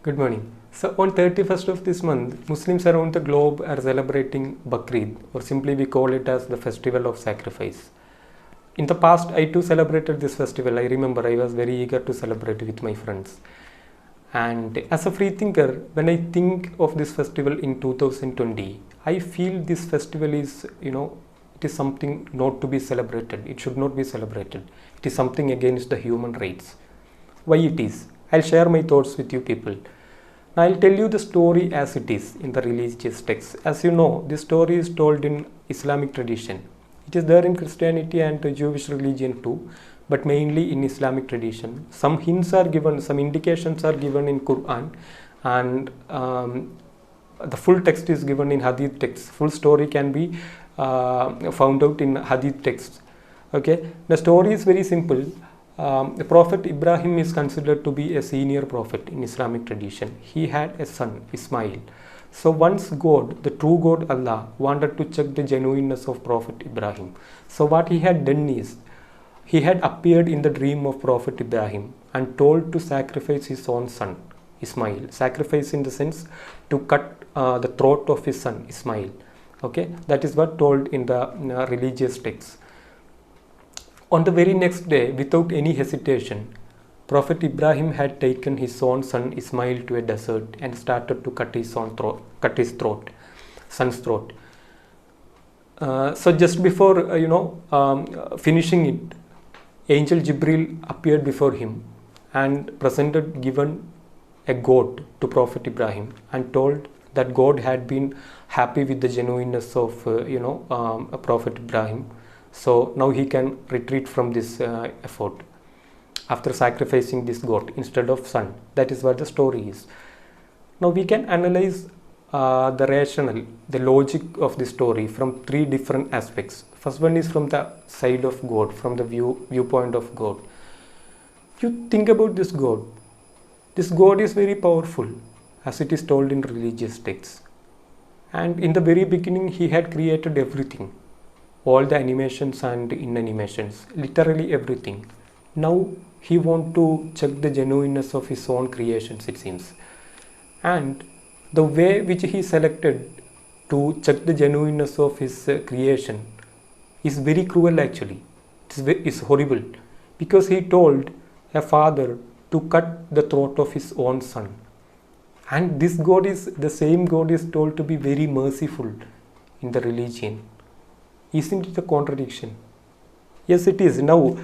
Good morning. So on 31st of this month, Muslims around the globe are celebrating Bakrid, or simply we call it as the festival of sacrifice. In the past, I too celebrated this festival. I remember I was very eager to celebrate with my friends. And as a free thinker, when I think of this festival in 2020, I feel this festival is, it is something not to be celebrated. It should not be celebrated. It is something against the human rights. Why it is? I'll share my thoughts with you people. Now I'll tell you the story as it is in the religious texts. As you know, this story is told in Islamic tradition. It is there in Christianity and Jewish religion too, but mainly in Islamic tradition. Some hints are given, some indications are given in Quran, and the full text is given in Hadith texts. Full story can be found out in Hadith texts. Okay, the story is very simple. The Prophet Ibrahim is considered to be a senior prophet in Islamic tradition. He had a son, Ismail. So once God, the true God Allah, wanted to check the genuineness of Prophet Ibrahim. So what he had done is, he had appeared in the dream of Prophet Ibrahim and told to sacrifice his own son, Ismail. Sacrifice in the sense to cut the throat of his son, Ismail. Okay, that is what told in the religious texts. On the very next day, without any hesitation, Prophet Ibrahim had taken his own son Ismail to a desert and started to cut his son's throat. So just before finishing it, Angel Jibril appeared before him and given a goat to Prophet Ibrahim and told that God had been happy with the genuineness of Prophet Ibrahim. So now he can retreat from this effort after sacrificing this goat instead of son. That is what the story is. Now we can analyze the rationale, the logic of the story from three different aspects. First one is from the side of God, from the viewpoint of God. You think about this God. This God is very powerful, as it is told in religious texts. And in the very beginning, he had created everything. All the animations and inanimations, literally everything. Now he wants to check the genuineness of his own creations, it seems. And the way which he selected to check the genuineness of his creation is very cruel actually. It's horrible, because he told a father to cut the throat of his own son. And this God is, the same God is told to be very merciful in the religion. Isn't it a contradiction? Yes, it is. Now,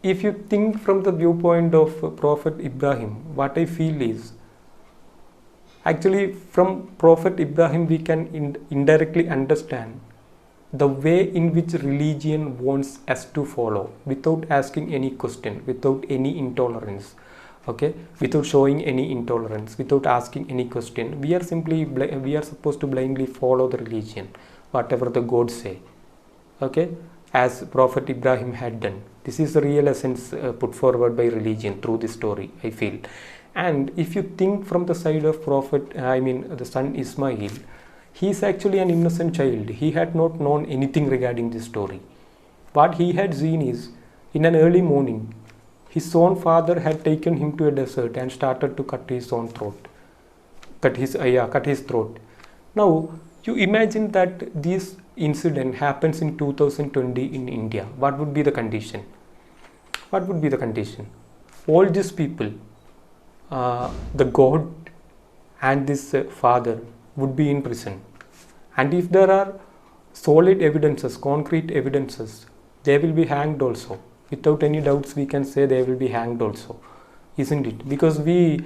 if you think from the viewpoint of Prophet Ibrahim, what I feel is, actually from Prophet Ibrahim we can indirectly understand the way in which religion wants us to follow without asking any question, without any intolerance. Okay, without showing any intolerance, without asking any question. We are supposed to blindly follow the religion, whatever the gods say, okay, as Prophet Ibrahim had done. This is the real essence put forward by religion through this story, I feel. And if you think from the side of the son Ismail, he is actually an innocent child. He had not known anything regarding this story. What he had seen is, in an early morning, his own father had taken him to a desert and started to cut his own throat. Cut his throat. Now, you imagine that this incident happens in 2020 in India. What would be the condition? What would be the condition? All these people, the God and this father would be in prison. And if there are solid evidences, concrete evidences, they will be hanged also. Without any doubts, we can say they will be hanged also, isn't it? Because we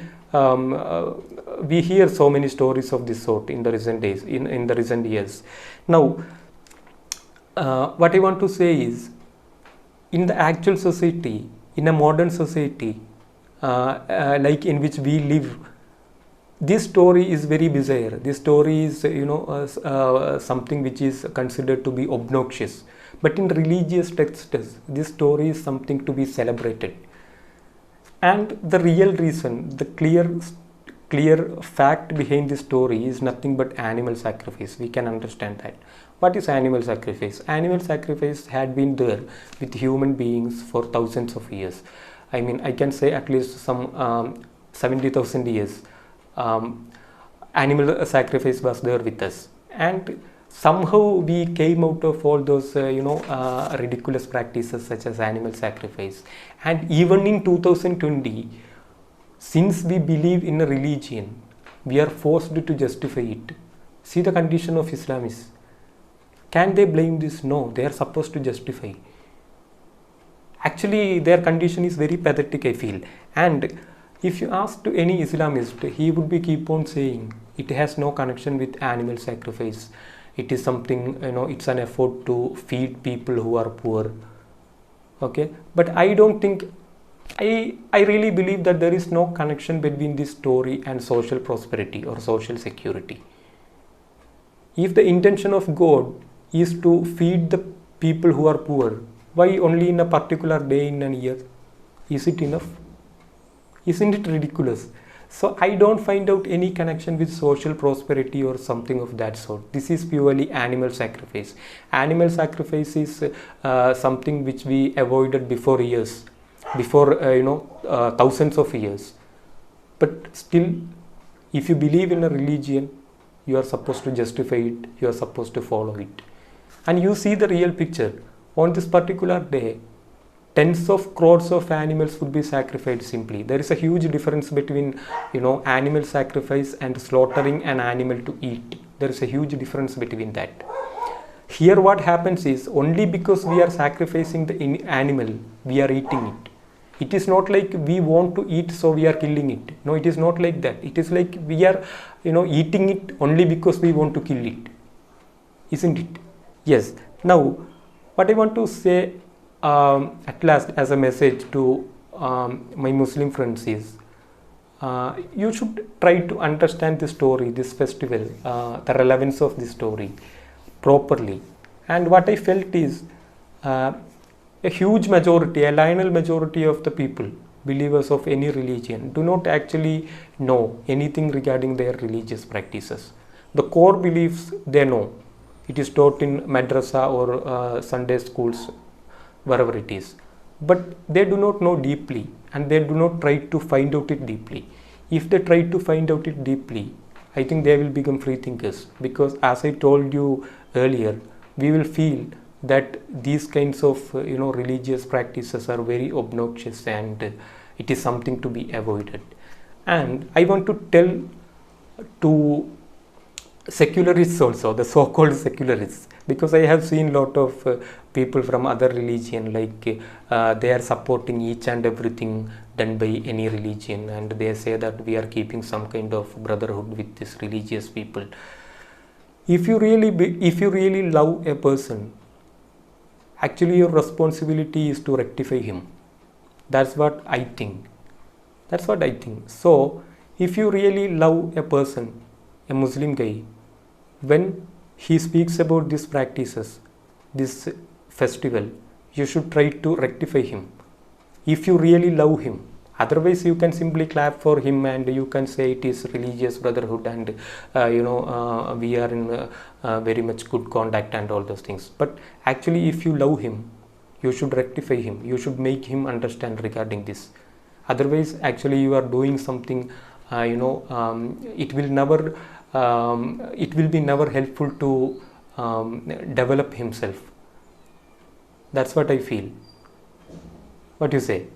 hear so many stories of this sort in the recent days, in the recent years. Now, what I want to say is, in the actual society, in a modern society, like in which we live, this story is very bizarre. This story is, something which is considered to be obnoxious. But in religious texts, this story is something to be celebrated. And the real reason, the clear fact behind this story is nothing but animal sacrifice. We can understand that. What is animal sacrifice? Animal sacrifice had been there with human beings for thousands of years. I mean, I can say at least some 70,000 years, um, animal sacrifice was there with us, and somehow we came out of all those ridiculous practices such as animal sacrifice. And even in 2020, since we believe in a religion, we are forced to justify it. See the condition of Islamists. Can they blame this? No, they are supposed to justify. Actually, their condition is very pathetic, I feel. And if you ask to any Islamist, he would be keep on saying it has no connection with animal sacrifice. It is something, it's an effort to feed people who are poor. Okay, but I don't think, I really believe that there is no connection between this story and social prosperity or social security. If the intention of God is to feed the people who are poor, why only in a particular day in a year? Is it enough? Isn't it ridiculous? So I don't find out any connection with social prosperity or something of that sort. This is purely animal sacrifice. Animal sacrifice is something which we avoided before years, before thousands of years. But still, if you believe in a religion, you are supposed to justify it, you are supposed to follow it. And you see the real picture. On this particular day, tens of crores of animals would be sacrificed simply. There is a huge difference between, animal sacrifice and slaughtering an animal to eat. There is a huge difference between that. Here what happens is, only because we are sacrificing the animal, we are eating it. It is not like we want to eat, so we are killing it. No, it is not like that. It is like we are, eating it only because we want to kill it. Isn't it? Yes. Now, what I want to say at last as a message to my Muslim friends is, you should try to understand this story, this festival, the relevance of this story properly. And what I felt is, a huge majority, a lionel majority of the people, believers of any religion, do not actually know anything regarding their religious practices. The core beliefs they know. It is taught in madrasa or Sunday schools, wherever it is. But they do not know deeply, and they do not try to find out it deeply. If they try to find out it deeply, I think they will become free thinkers. Because as I told you earlier, we will feel that these kinds of religious practices are very obnoxious, and it is something to be avoided. And I want to tell to secularists also, the so-called secularists, because I have seen a lot of people from other religion, like they are supporting each and everything done by any religion, and they say that we are keeping some kind of brotherhood with these religious people. If you really love a person, actually your responsibility is to rectify him. That's what I think. So if you really love a person, a Muslim guy, when he speaks about these practices, this festival, you should try to rectify him. If you really love him, otherwise you can simply clap for him and you can say it is religious brotherhood, and we are in very much good contact and all those things. But actually, if you love him, you should rectify him. You should make him understand regarding this. Otherwise, actually, you are doing something. It will be never helpful to develop himself. That's what I feel. What do you say?